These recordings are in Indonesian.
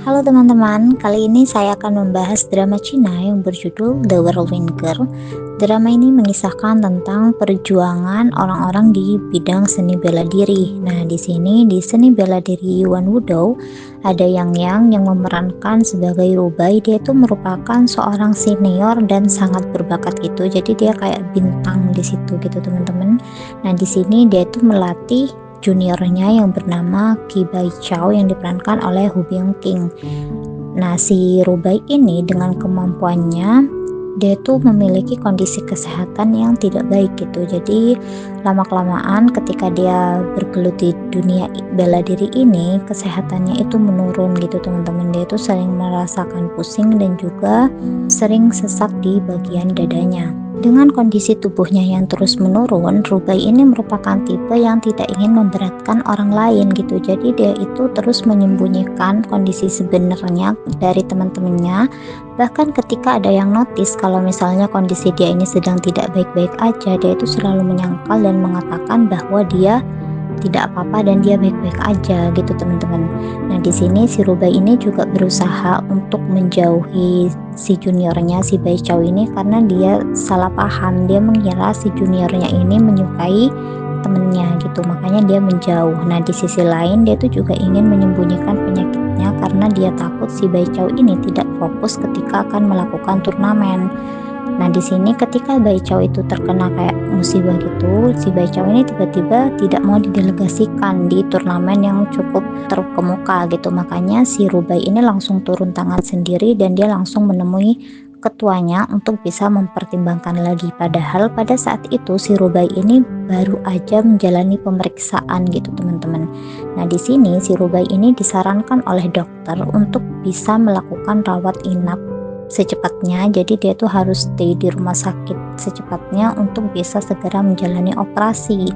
Halo teman-teman, kali ini saya akan membahas drama Cina yang berjudul The Whirlwind Girl. Drama ini mengisahkan tentang perjuangan orang-orang di bidang seni bela diri. Nah, di sini di seni bela diri Yuan Wudou ada yang memerankan sebagai Rubai. Dia itu merupakan seorang senior dan sangat berbakat gitu. Jadi dia kayak bintang di situ gitu, teman-teman. Nah, di sini dia itu melatih juniornya yang bernama Qi Baichao yang diperankan oleh Hu Bingqing. Nah, si Rubai ini dengan kemampuannya dia tuh memiliki kondisi kesehatan yang tidak baik gitu. Jadi lama-kelamaan ketika dia bergelut di dunia bela diri ini, kesehatannya itu menurun gitu teman-teman. Dia tuh sering merasakan pusing dan juga sering sesak di bagian dadanya. Dengan kondisi tubuhnya yang terus menurun, Rubai ini merupakan tipe yang tidak ingin memberatkan orang lain gitu. Jadi dia itu terus menyembunyikan kondisi sebenarnya dari teman-temannya. Bahkan ketika ada yang notice kalau misalnya kondisi dia ini sedang tidak baik-baik aja, dia itu selalu menyangkal dan mengatakan bahwa dia tidak apa-apa dan dia baik-baik aja gitu teman-teman. Nah, di sini si Rubai ini juga berusaha untuk menjauhi si juniornya si Baichao ini karena dia salah paham. Dia mengira si juniornya ini menyukai temennya gitu, makanya dia menjauh. Nah, di sisi lain dia tuh juga ingin menyembunyikan penyakitnya karena dia takut si Baichao ini tidak fokus ketika akan melakukan turnamen. Nah, di sini ketika Baichao itu terkena kayak musibah gitu, si Baichao ini tiba-tiba tidak mau didelegasikan di turnamen yang cukup terkemuka gitu. Makanya si Rubai ini langsung turun tangan sendiri dan dia langsung menemui ketuanya untuk bisa mempertimbangkan lagi. Padahal pada saat itu si Rubai ini baru aja menjalani pemeriksaan gitu, teman-teman. Nah, di sini si Rubai ini disarankan oleh dokter untuk bisa melakukan rawat inap secepatnya. Jadi dia tuh harus stay di rumah sakit secepatnya untuk bisa segera menjalani operasi.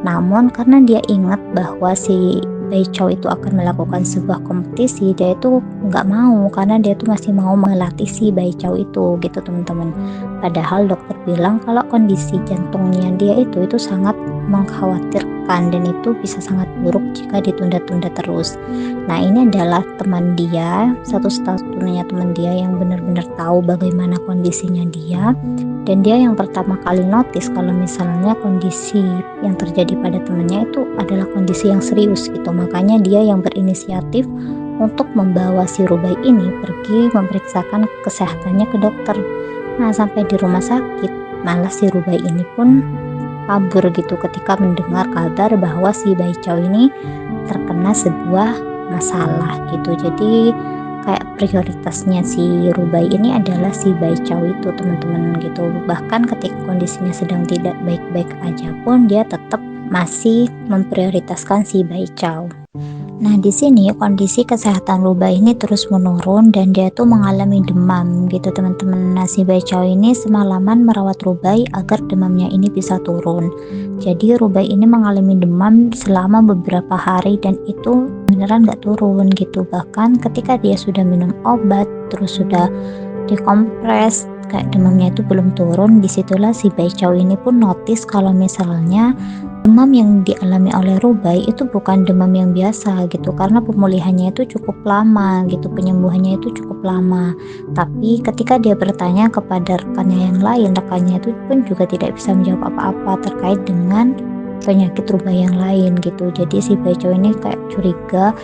Namun karena dia ingat bahwa si Baichao itu akan melakukan sebuah kompetisi, dia itu nggak mau karena dia tuh masih mau melatih si Baichao itu gitu teman-teman. Padahal dokter bilang kalau kondisi jantungnya dia itu sangat mengkhawatirkan dan itu bisa sangat buruk jika ditunda-tunda terus. Nah, ini adalah teman dia, satu-satunya teman dia yang benar-benar tahu bagaimana kondisinya dia, dan dia yang pertama kali notice kalau misalnya kondisi yang terjadi pada temannya itu adalah kondisi yang serius gitu. Makanya dia yang berinisiatif untuk membawa si Rubai ini pergi memeriksakan kesehatannya ke dokter. Nah, sampai di rumah sakit malah si Rubai ini pun kabur gitu ketika mendengar kabar bahwa si Baichao ini terkena sebuah masalah gitu. Jadi kayak prioritasnya si Rubai ini adalah si Baichao itu teman-teman gitu. Bahkan ketika kondisinya sedang tidak baik-baik aja pun dia tetap masih memprioritaskan si Baichao. Nah, di sini kondisi kesehatan Rubai ini terus menurun dan dia tuh mengalami demam gitu teman-teman. Nah, si Baichao ini semalaman merawat Rubai agar demamnya ini bisa turun. Jadi Rubai ini mengalami demam selama beberapa hari dan itu beneran gak turun gitu. Bahkan ketika dia sudah minum obat terus sudah dikompres kayak demamnya itu belum turun, disitulah si Baichao ini pun notice kalau misalnya demam yang dialami oleh Rubai itu bukan demam yang biasa gitu, karena pemulihannya itu cukup lama gitu, penyembuhannya itu cukup lama. Tapi ketika dia bertanya kepada rekannya yang lain, rekannya itu pun juga tidak bisa menjawab apa-apa terkait dengan penyakit Rubai yang lain gitu. Jadi si Baichao ini kayak curiga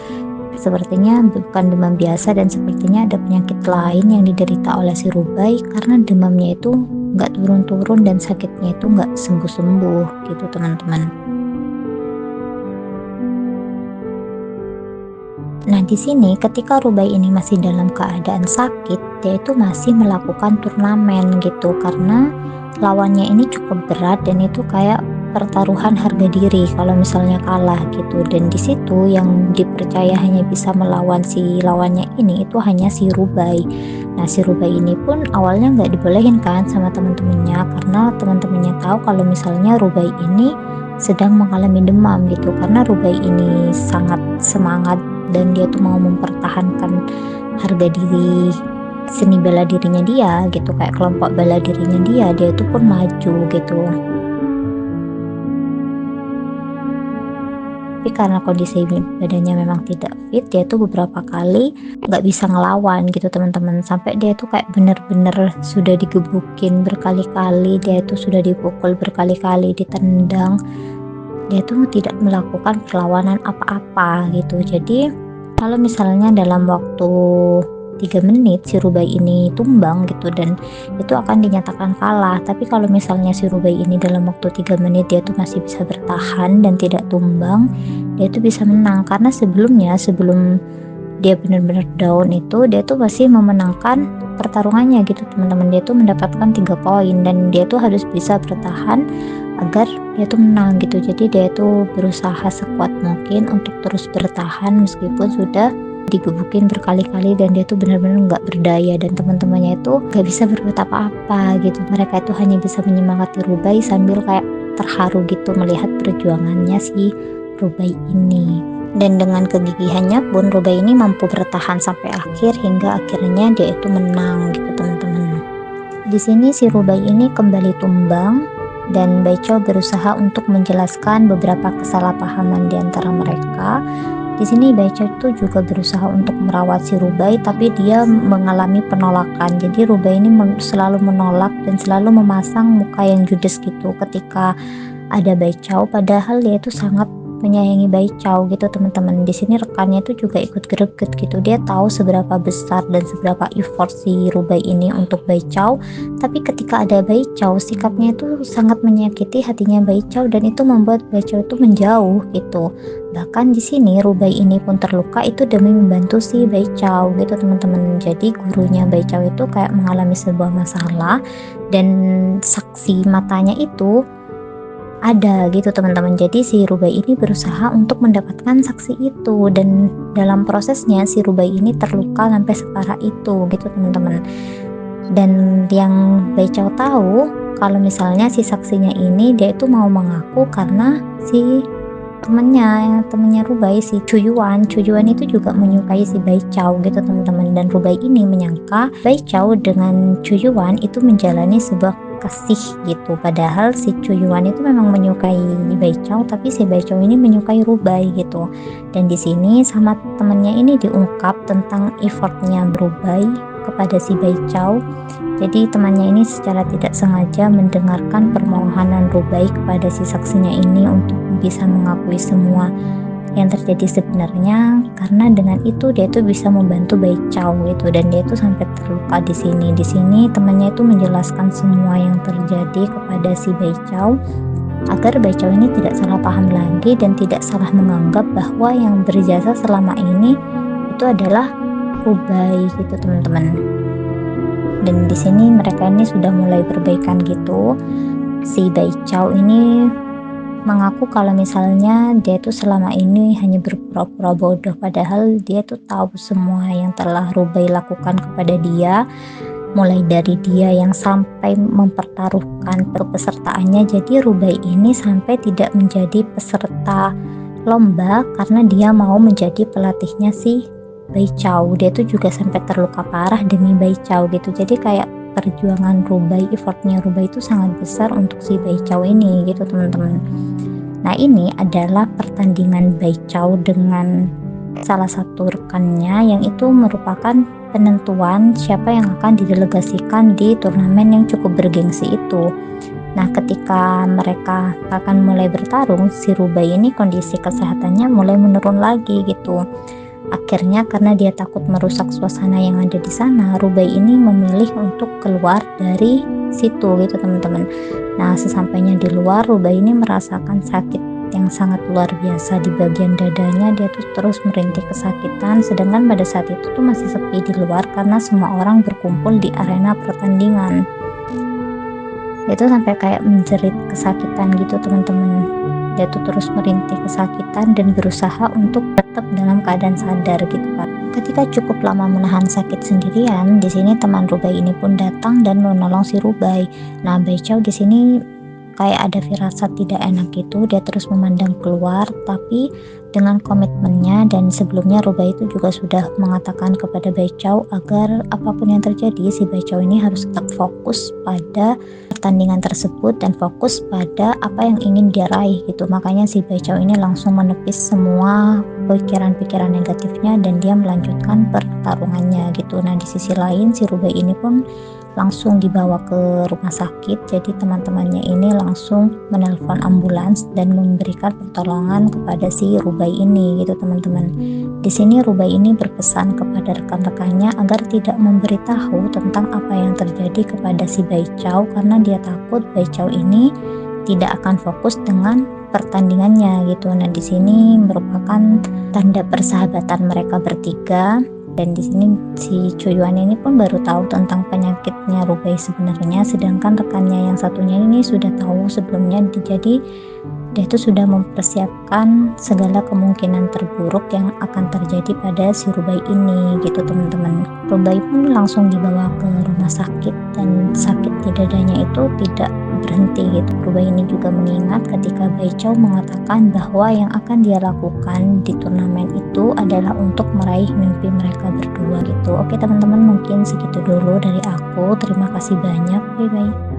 sepertinya bukan demam biasa dan sepertinya ada penyakit lain yang diderita oleh si Rubai karena demamnya itu nggak turun-turun dan sakitnya itu nggak sembuh-sembuh gitu teman-teman. Nah, di sini ketika Rubai ini masih dalam keadaan sakit, dia itu masih melakukan turnamen gitu karena lawannya ini cukup berat dan itu kayak pertaruhan harga diri kalau misalnya kalah gitu. Dan di situ yang dipercaya hanya bisa melawan si lawannya ini itu hanya si Rubai. Nah, si Rubai ini pun awalnya nggak dibolehin kan sama teman-temannya karena teman-temannya tahu kalau misalnya Rubai ini sedang mengalami demam gitu, karena Rubai ini sangat semangat dan dia tuh mau mempertahankan harga diri seni bela dirinya dia gitu, kayak kelompok bela dirinya dia itu pun maju gitu. Tapi karena kondisi badannya memang tidak fit, dia tuh beberapa kali nggak bisa ngelawan gitu teman-teman, sampai dia tuh kayak bener-bener sudah digebukin berkali-kali, dia itu sudah dipukul berkali-kali, ditendang, dia tuh tidak melakukan perlawanan apa-apa gitu. Jadi kalau misalnya dalam waktu 3 menit si Rubai ini tumbang gitu, dan itu akan dinyatakan kalah. Tapi kalau misalnya si Rubai ini dalam waktu 3 menit dia tuh masih bisa bertahan dan tidak tumbang, dia tuh bisa menang. Karena sebelumnya, sebelum dia benar-benar down itu, dia tuh masih memenangkan pertarungannya gitu teman-teman. Dia tuh mendapatkan 3 poin dan dia tuh harus bisa bertahan agar dia tuh menang gitu. Jadi dia tuh berusaha sekuat mungkin untuk terus bertahan meskipun sudah digebukin berkali-kali dan dia tuh benar-benar nggak berdaya, dan teman-temannya itu nggak bisa berbuat apa-apa gitu. Mereka itu hanya bisa menyemangati Rubai sambil kayak terharu gitu melihat perjuangannya si Rubai ini. Dan dengan kegigihannya pun Rubai ini mampu bertahan sampai akhir, hingga akhirnya dia itu menang gitu teman-teman. Di sini si Rubai ini kembali tumbang dan Baichao berusaha untuk menjelaskan beberapa kesalahpahaman di antara mereka. Di sini Baichao itu juga berusaha untuk merawat si Rubai, tapi dia mengalami penolakan. Jadi Rubai ini selalu menolak dan selalu memasang muka yang judes gitu ketika ada Baichao, padahal dia itu sangat menyayangi Baichao gitu teman-teman. Di sini rekannya itu juga ikut greget gitu. Dia tahu seberapa besar dan seberapa effort si Rubai ini untuk Baichao, tapi ketika ada Baichao, sikapnya itu sangat menyakiti hatinya Baichao dan itu membuat Baichao itu menjauh gitu. Bahkan di sini Rubai ini pun terluka itu demi membantu si Baichao gitu teman-teman. Jadi gurunya Baichao itu kayak mengalami sebuah masalah dan saksi matanya itu ada gitu teman-teman. Jadi si Rubai ini berusaha untuk mendapatkan saksi itu, dan dalam prosesnya si Rubai ini terluka sampai separah itu gitu teman-teman. Dan yang Baichao tahu kalau misalnya si saksinya ini dia itu mau mengaku karena si temennya Rubai, si Chuyuan itu juga menyukai si Baichao gitu teman-teman. Dan Rubai ini menyangka Baichao dengan Chuyuan itu menjalani sebuah kasih gitu, padahal si Chuyuan itu memang menyukai Baichao, tapi si Baichao ini menyukai Rubai gitu. Dan di sini sama temennya ini diungkap tentang effortnya Rubai kepada si Baichao. Jadi temannya ini secara tidak sengaja mendengarkan permohonan Rubai kepada si saksinya ini untuk bisa mengakui semua yang terjadi sebenarnya, karena dengan itu dia itu bisa membantu Baichao gitu, dan dia itu sampai terluka di sini. Di sini temannya itu menjelaskan semua yang terjadi kepada si Baichao agar Baichao ini tidak salah paham lagi dan tidak salah menganggap bahwa yang berjasa selama ini itu adalah Rubai gitu teman-teman. Dan di sini mereka ini sudah mulai perbaikan gitu. Si Baichao ini mengaku kalau misalnya dia tuh selama ini hanya berpura-pura bodoh, padahal dia tuh tahu semua yang telah Rubai lakukan kepada dia, mulai dari dia yang sampai mempertaruhkan pesertaannya. Jadi Rubai ini sampai tidak menjadi peserta lomba karena dia mau menjadi pelatihnya si Baichao. Dia tuh juga sampai terluka parah demi Baichao gitu. Jadi kayak perjuangan Rubai, effortnya Rubai itu sangat besar untuk si Baichao ini gitu teman-teman. Nah ini adalah pertandingan Baichao dengan salah satu rekannya, yang itu merupakan penentuan siapa yang akan didelegasikan di turnamen yang cukup bergengsi itu. Nah ketika mereka akan mulai bertarung, si Rubai ini kondisi kesehatannya mulai menurun lagi gitu. Akhirnya karena dia takut merusak suasana yang ada di sana, Rubai ini memilih untuk keluar dari situ gitu teman-teman. Nah sesampainya di luar, Rubai ini merasakan sakit yang sangat luar biasa di bagian dadanya. Dia tuh terus merintih kesakitan, sedangkan pada saat itu tuh masih sepi di luar karena semua orang berkumpul di arena pertandingan. Dia tuh sampai kayak menjerit kesakitan gitu teman-teman. Dia tuh terus merintih kesakitan dan berusaha untuk tetap dalam keadaan sadar gitu kan. Ketika cukup lama menahan sakit sendirian, di sini teman Rubai ini pun datang dan menolong si Rubai. Nah Baichao di sini kayak ada firasat tidak enak gitu. Dia terus memandang keluar, tapi dengan komitmennya, dan sebelumnya Rubai itu juga sudah mengatakan kepada Bai Chao agar apapun yang terjadi si Bai Chao ini harus tetap fokus pada pertandingan tersebut dan fokus pada apa yang ingin dia raih gitu. Makanya si Bai Chao ini langsung menepis semua pikiran-pikiran negatifnya dan dia melanjutkan pertarungannya gitu. Nah di sisi lain si Rubai ini pun langsung dibawa ke rumah sakit. Jadi teman-temannya ini langsung menelpon ambulans dan memberikan pertolongan kepada si Rubai ini gitu teman-teman. Di sini Rubai ini berpesan kepada rekan-rekannya agar tidak memberitahu tentang apa yang terjadi kepada si Bai Chao karena dia takut Bai Chao ini tidak akan fokus dengan pertandingannya gitu. Nah di sini merupakan tanda persahabatan mereka bertiga. Dan di sini si Chuyuan ini pun baru tahu tentang penyakitnya Rubai sebenarnya, sedangkan rekannya yang satunya ini sudah tahu sebelumnya. Jadi dia itu sudah mempersiapkan segala kemungkinan terburuk yang akan terjadi pada si Rubai ini gitu teman-teman. Rubai pun langsung dibawa ke rumah sakit dan sakit di dadanya itu tidak berhenti gitu. Rubai ini juga mengingat ketika Bai Chao mengatakan bahwa yang akan dia lakukan di turnamen itu adalah untuk meraih mimpi mereka berdua gitu. Oke teman-teman, mungkin segitu dulu dari aku. Terima kasih banyak. Bye bye.